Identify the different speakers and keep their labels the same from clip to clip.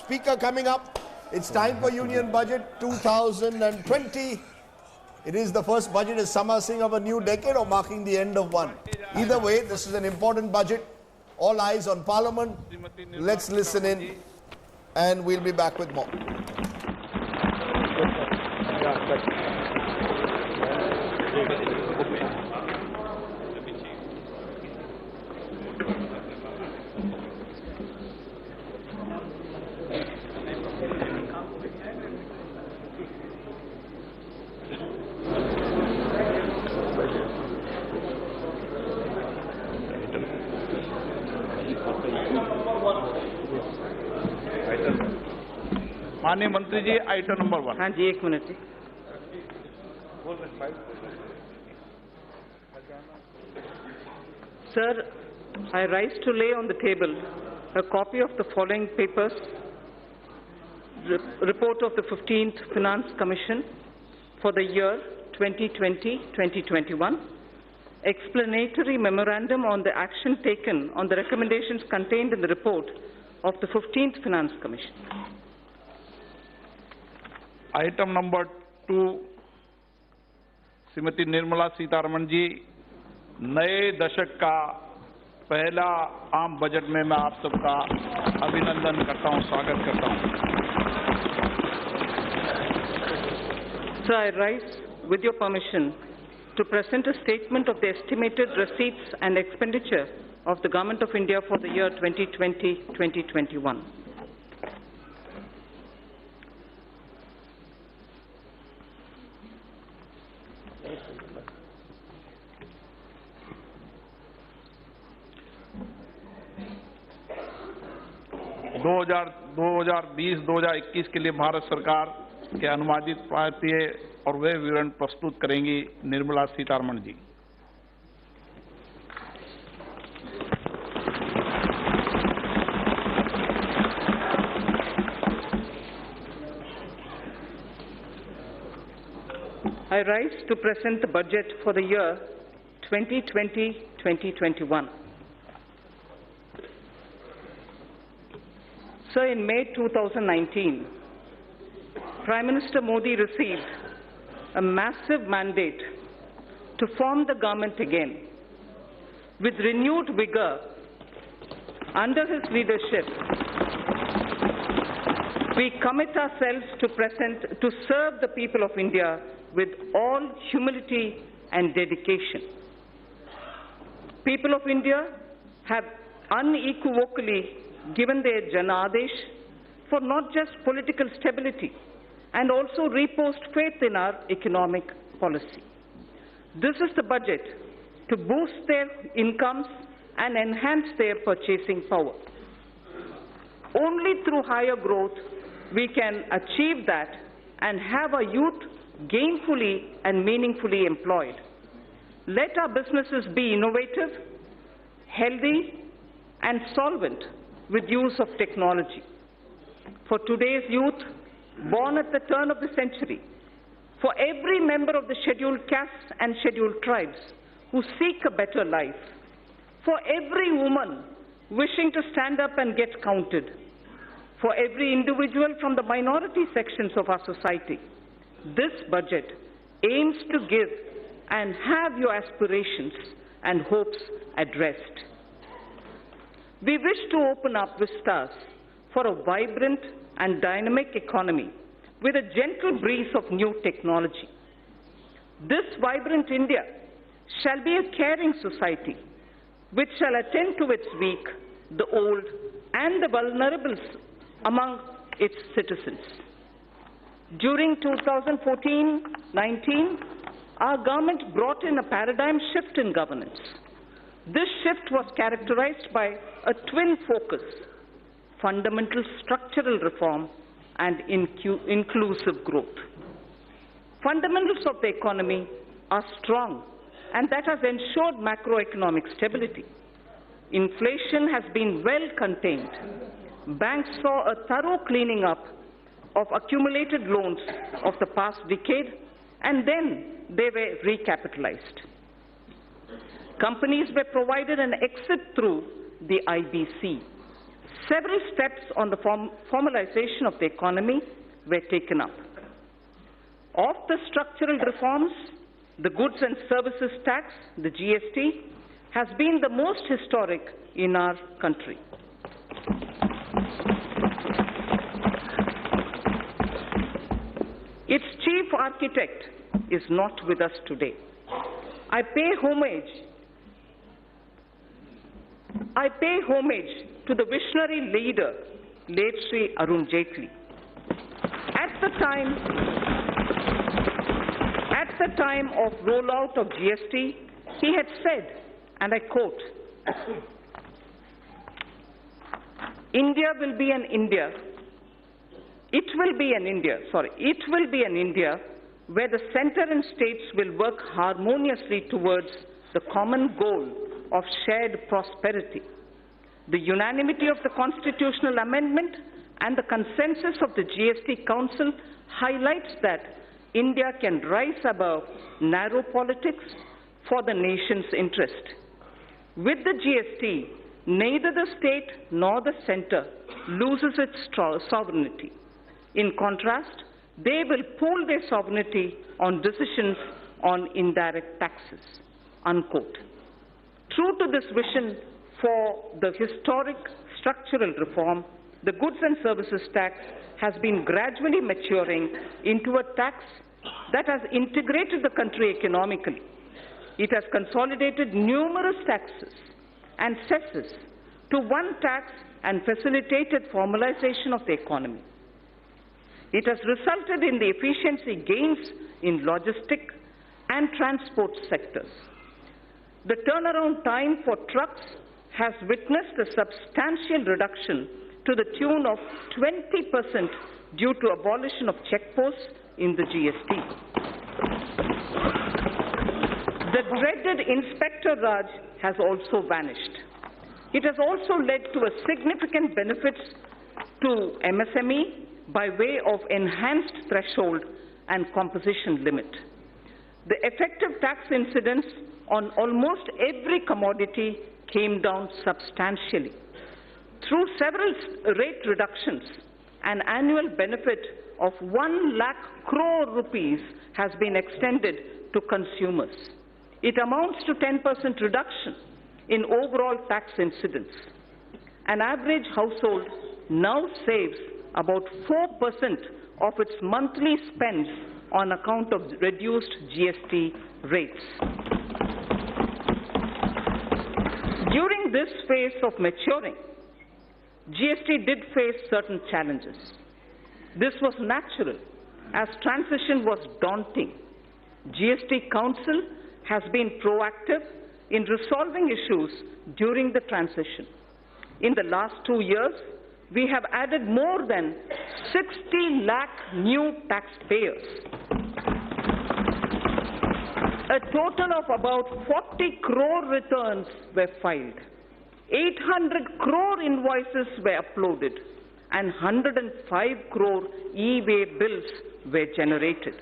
Speaker 1: Speaker coming up. It's time for Union Budget 2020. It is the first budget is summarizing of a new decade or marking the end of one. Either way, this is an important budget. All eyes on Parliament. Let's listen in and we'll be back with more.
Speaker 2: माननीय मंत्री जी, item number 1।
Speaker 3: हाँ जी, एक minute जी। Sir, I rise to lay on the table a copy of the following papers: report of the 15th Finance Commission for the year 2020-2021, explanatory memorandum on the action taken on the recommendations contained in the report of the 15th Finance Commission.
Speaker 2: Item number 2, Shrimati Nirmala Sitharaman ji, नए दशक का पहला आम budget में मैं आप सबका अभिनंदन करता हूं, स्वागत करता हूं।
Speaker 3: Sir, I rise with your permission to present a statement of the estimated receipts and expenditure of the Government of India for the year 2020-2021.
Speaker 2: दो हजार 2021 के लिए भारत सरकार के अनुमानित प्राप्तियां और वे विवरण प्रस्तुत करेंगी निर्मला सीतारमण जी।
Speaker 3: I rise to present the budget for the year 2020-2021. Sir, in May 2019, Prime Minister Modi received a massive mandate to form the government again. With renewed vigor, under his leadership, we commit ourselves to serve the people of India with all humility and dedication. People of India have unequivocally given their Janadesh for not just political stability and also reposed faith in our economic policy. This is the budget to boost their incomes and enhance their purchasing power. Only through higher growth we can achieve that and have our youth gainfully and meaningfully employed. Let our businesses be innovative, healthy, and solvent with use of technology. For today's youth, born at the turn of the century, for every member of the scheduled castes and scheduled tribes who seek a better life, for every woman wishing to stand up and get counted, for every individual from the minority sections of our society, this budget aims to give and have your aspirations and hopes addressed. We wish to open up vistas for a vibrant and dynamic economy with a gentle breeze of new technology. This vibrant India shall be a caring society which shall attend to its weak, the old, and the vulnerables among its citizens. During 2014-19, our government brought in a paradigm shift in governance. This shift was characterized by a twin focus: fundamental structural reform and inclusive growth. Fundamentals of the economy are strong, and that has ensured macroeconomic stability. Inflation has been well contained. Banks saw a thorough cleaning up of accumulated loans of the past decade, and then they were recapitalized. Companies were provided an exit through the IBC. several steps on the formalization of the economy were taken up. Of the structural reforms, the goods and services tax, the GST, has been the most historic in our country. Its chief architect is not with us today. I pay homage to the visionary leader, late Sri Arun Jaitley. At the time of rollout of GST, he had said, and I quote, It will be an India where the center and states will work harmoniously towards the common goal of shared prosperity. The unanimity of the constitutional amendment and the consensus of the GST Council highlights that India can rise above narrow politics for the nation's interest. With the GST, neither the state nor the center loses its sovereignty. In contrast, they will pool their sovereignty on decisions on indirect taxes, unquote. True to this vision for the historic structural reform, the goods and services tax has been gradually maturing into a tax that has integrated the country economically. It has consolidated numerous taxes and cesses to one tax and facilitated formalization of the economy. It has resulted in the efficiency gains in logistic and transport sectors. The turnaround time for trucks has witnessed a substantial reduction to the tune of 20% due to abolition of checkposts in the GST. The dreaded Inspector Raj has also vanished. It has also led to a significant benefits to MSME by way of enhanced threshold and composition limit. The effective tax incidence on almost every commodity came down substantially. Through several rate reductions, an annual benefit of 1 lakh crore rupees has been extended to consumers. It amounts to 10% reduction in overall tax incidence. An average household now saves about 4% of its monthly spends on account of reduced GST rates. During this phase of maturing, GST did face certain challenges. This was natural, as transition was daunting. GST Council has been proactive in resolving issues during the transition. In the last 2 years, we have added more than 60 lakh new taxpayers. A total of about 40 crore returns were filed. 800 crore invoices were uploaded and 105 crore e-way bills were generated.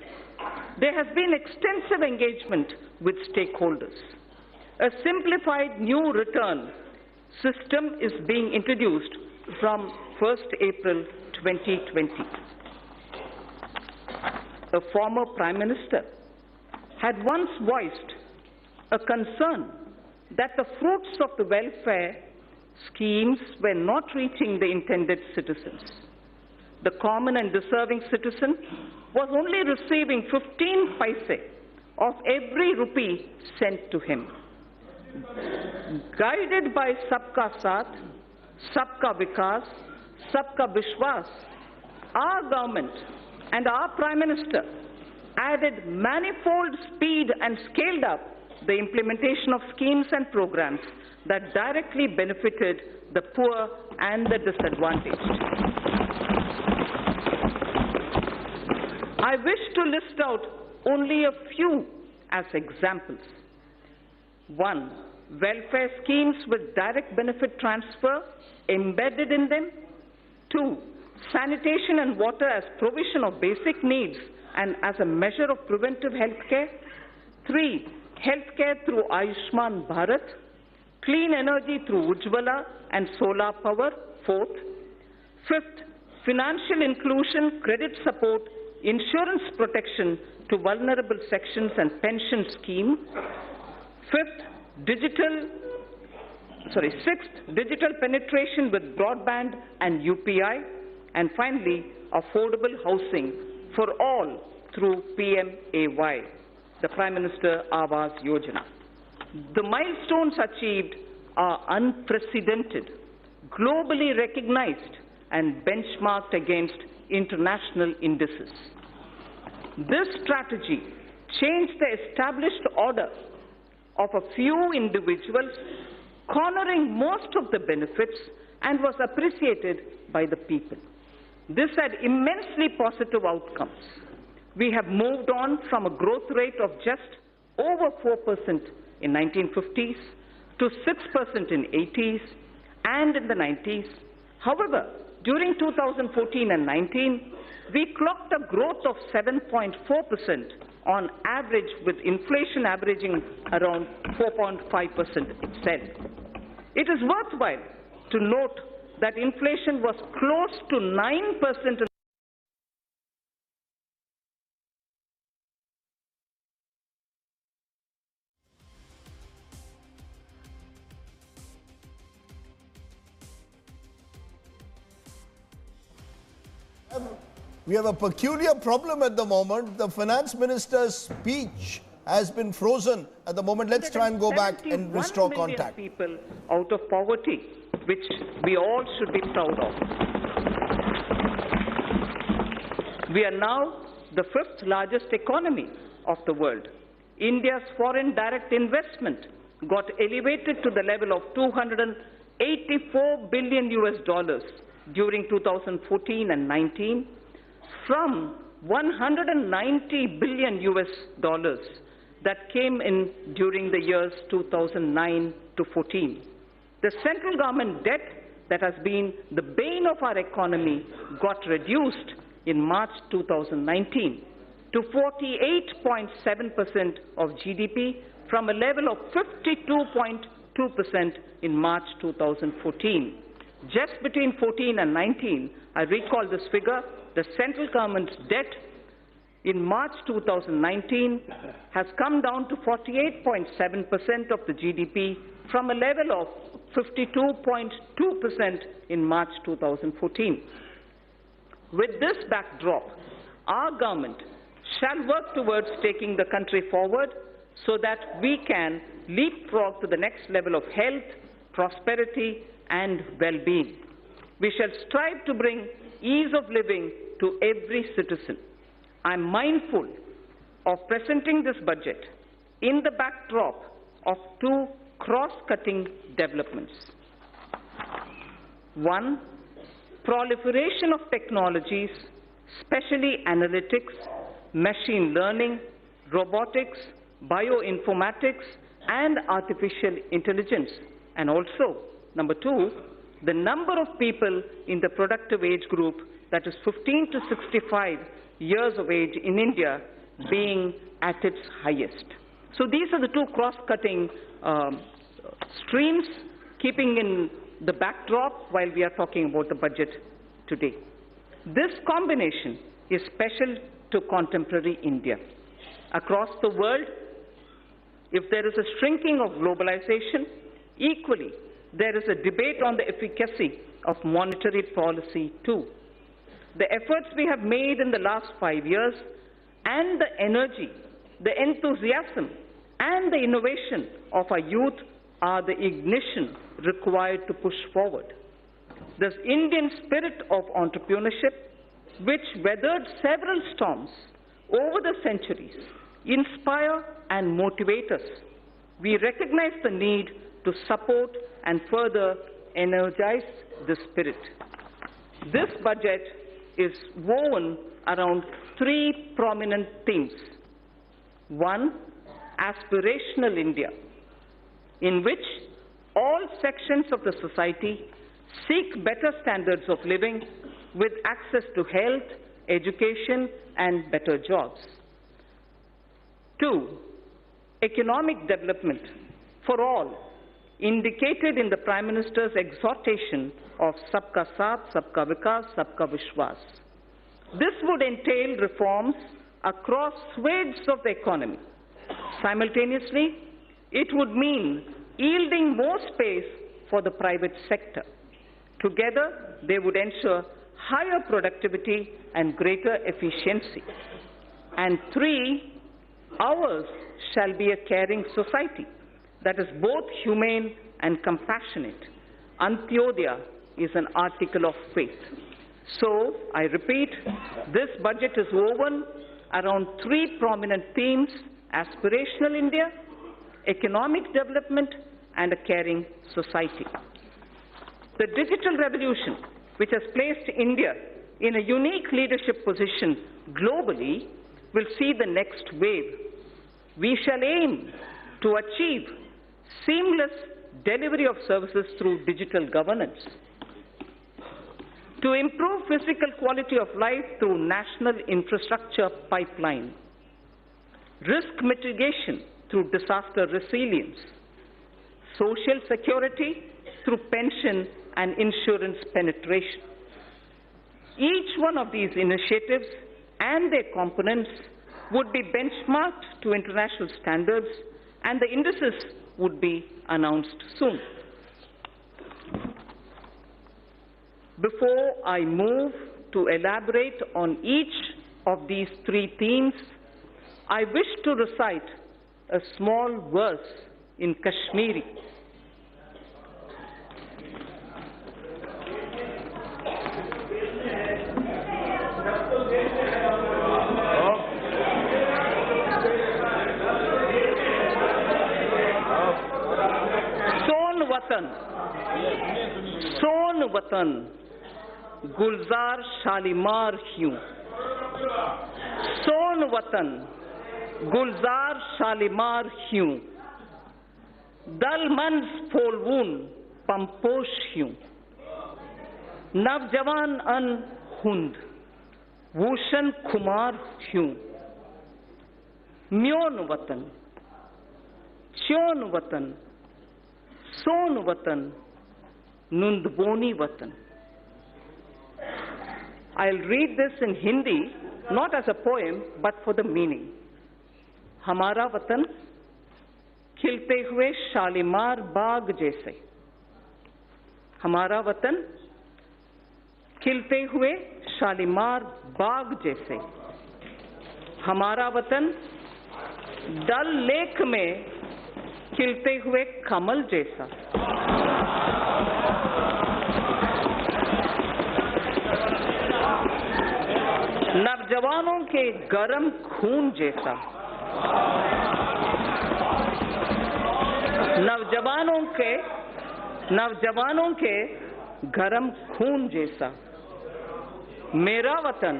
Speaker 3: There has been extensive engagement with stakeholders. A simplified new return system is being introduced from 1st April 2020. A former Prime Minister had once voiced a concern that the fruits of the welfare schemes were not reaching the intended citizens. The common and deserving citizen was only receiving 15 paise of every rupee sent to him. Guided by Sabka Saath, Sabka Vikas, Sabka Vishwas, our government and our Prime Minister added manifold speed and scaled up the implementation of schemes and programs that directly benefited the poor and the disadvantaged. I wish to list out only a few as examples. 1. Welfare schemes with direct benefit transfer embedded in them. 2. Sanitation and water as provision of basic needs and as a measure of preventive health care. 3. Healthcare through Ayushman Bharat. Clean energy through Ujjwala and solar power Fourth. Fifth, financial inclusion, credit support, insurance protection to vulnerable sections and pension scheme. Sixth, digital penetration with broadband and UPI. And finally, affordable housing for all through PMAY, the Prime Minister Awas Yojana. The milestones achieved are unprecedented, globally recognized and benchmarked against international indices. This strategy changed the established order of a few individuals, cornering most of the benefits, and was appreciated by the people. This had immensely positive outcomes. We have moved on from a growth rate of just over 4% in 1950s to 6% in 80s and in the 90s. However, during 2014 and 19, we clocked a growth of 7.4% on average, with inflation averaging around 4.5% itself. It is worthwhile to note that inflation was close to 9% in
Speaker 1: We have a peculiar problem at the moment. The finance minister's speech has been frozen at the moment. Let's try and go back and restore contact.
Speaker 3: People out of poverty, which we all should be proud of. We are now the 5th largest economy of the world. India's foreign direct investment got elevated to the level of $284 billion during 2014 and 19, from $190 billion that came in during the years 2009 to 14. The central government debt that has been the bane of our economy got reduced in March 2019 to 48.7% of GDP from a level of 52.2% in March 2014. Just between 14 and 19, I recall this figure, the central government's debt in March 2019 has come down to 48.7% of the GDP from a level of 52.2% in March 2014. With this backdrop, our government shall work towards taking the country forward so that we can leapfrog to the next level of health, prosperity, and well-being. We shall strive to bring ease of living to every citizen. I'm mindful of presenting this budget in the backdrop of two cross-cutting developments. One, proliferation of technologies, especially analytics, machine learning, robotics, bioinformatics, and artificial intelligence. And also, number two, the number of people in the productive age group, that is 15 to 65 years of age in India, being at its highest. So these are the two cross-cutting streams, keeping in the backdrop while we are talking about the budget today. This combination is special to contemporary India. Across the world, if there is a shrinking of globalization, equally, there is a debate on the efficacy of monetary policy too. The efforts we have made in the last 5 years and the energy, the enthusiasm, and the innovation of our youth are the ignition required to push forward. This Indian spirit of entrepreneurship, which weathered several storms over the centuries, inspire and motivate us. We recognize the need to support and further energize this spirit. This budget is woven around three prominent themes. One, aspirational India, in which all sections of the society seek better standards of living with access to health, education, and better jobs. Two, economic development for all, indicated in the Prime Minister's exhortation of Sabka Saath, Sabka Vikas, Sabka Vishwas. This would entail reforms across swathes of the economy. Simultaneously, it would mean yielding more space for the private sector. Together, they would ensure higher productivity and greater efficiency. And 3, ours shall be a caring society that is both humane and compassionate. Antyodaya is an article of faith. So, I repeat, this budget is woven around 3 prominent themes: aspirational India, economic development, and a caring society. The digital revolution, which has placed India in a unique leadership position globally, will see the next wave. We shall aim to achieve seamless delivery of services through digital governance, to improve physical quality of life through national infrastructure pipeline, risk mitigation through disaster resilience, social security through pension and insurance penetration. Each one of these initiatives and their components would be benchmarked to international standards, and the indices would be announced soon. Before I move to elaborate on each of these 3 themes, I wish to recite a small verse in Kashmiri. सोन वतन गुलजार शालीमार ह्यूं, सोन वतन गुलजार शालीमार ह्यूं, दल मंज फोलवून पंपोश ह्यूं, नवजवान अन हुंद भूषण खुमार ह्यूं, म्योन वतन च्योन वतन सोन वतन Nundboni Watan. I'll read this in Hindi, not as a poem, but for the meaning. Hamara Watan, खिलते हुए शालीमार बाग जैसे. हमारा वतन खिलते हुए शालीमार बाग जैसे. हमारा वतन डल लेक में खिलते हुए कमल जैसा. नवजवानों के गरम खून जैसा. नवजवानों के गरम खून जैसा. मेरा वतन,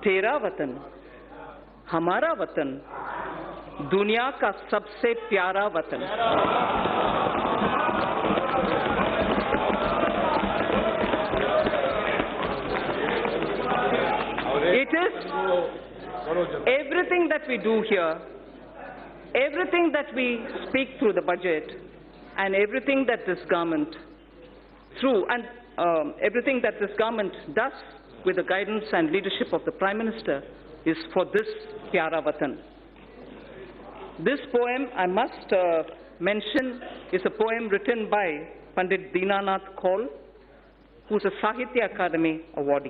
Speaker 3: तेरा वतन, हमारा वतन, दुनिया का सबसे प्यारा वतन. It is everything that we do here, everything that we speak through the budget, and everything that this government everything that this government does with the guidance and leadership of the Prime Minister is for this Pyara Watan. This poem, I must mention, is a poem written by Pandit Dinanath Kaul, who is a Sahitya Akademi awardee.